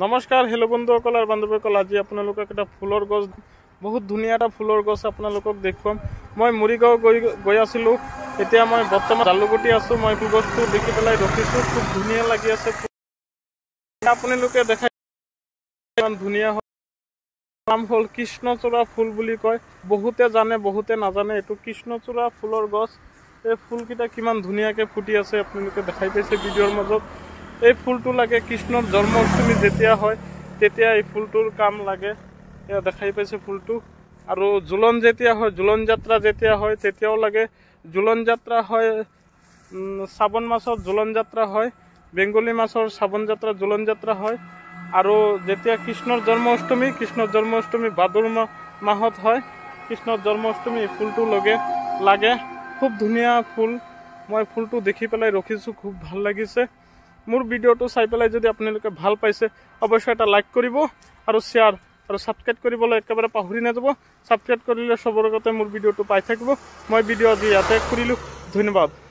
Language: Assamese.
নমস্কাৰ হেল্ল' বন্ধুসকল আৰু বান্ধৱীসকল, আজি আপোনালোকক এটা ফুলৰ গছ, বহুত ধুনীয়া এটা ফুলৰ গছ আপোনালোকক দেখুৱাম। মই মৰিগাঁও গৈ আছিলোঁ, এতিয়া মই বৰ্তমান জালুগুটি আছোঁ। মই ফুল গছটো দেখি পেলাই ৰখিছোঁ, খুব ধুনীয়া লাগি আছে। আপোনালোকে দেখাই ইমান ধুনীয়া হয়। নাম হ'ল কৃষ্ণচূড়া ফুল বুলি কয়। বহুতে জানে, বহুতে নাজানে। এইটো কৃষ্ণচূড়া ফুলৰ গছ। এই ফুলকেইটা কিমান ধুনীয়াকৈ ফুটি আছে আপোনালোকে দেখাই পাইছে ভিডিঅ'ৰ মাজত। এই ফুলটো লাগে কৃষ্ণৰ জন্মাষ্টমী যেতিয়া হয় তেতিয়া এই ফুলটোৰ কাম লাগে। এয়া দেখাই পাইছে ফুলটো। আৰু জোলন যেতিয়া হয়, জোলন যাত্ৰা যেতিয়া হয় তেতিয়াও লাগে। জোলন যাত্ৰা হয় শ্ৰাবণ মাছত, জোলন যাত্ৰা হয় বেংগলী মাছৰ শ্ৰাবণ যাত্ৰা, জোলন যাত্ৰা হয়। আৰু যেতিয়া কৃষ্ণৰ জন্মাষ্টমী ভাদৰ মাহত হয়, কৃষ্ণৰ জন্মাষ্টমী ফুলটো লাগে। খুব ধুনীয়া ফুল। মই ফুলটো দেখি পেলাই ৰখিছোঁ, খুব ভাল লাগিছে। মোৰ ভিডিঅ'টো চাই পেলাই যদি আপোনালোকে ভাল পাইছে অৱশ্যই এটা লাইক কৰিব আৰু শ্বেয়াৰ আৰু ছাবস্ক্ৰাইব কৰিবলৈ একেবাৰে পাহৰি নাযাব। ছাবস্ক্ৰাইব কৰিলে চবৰ আগতে মোৰ ভিডিঅ'টো পাই থাকিব। মই ভিডিঅ' আজি ইয়াতে কৰিলোঁ। ধন্যবাদ।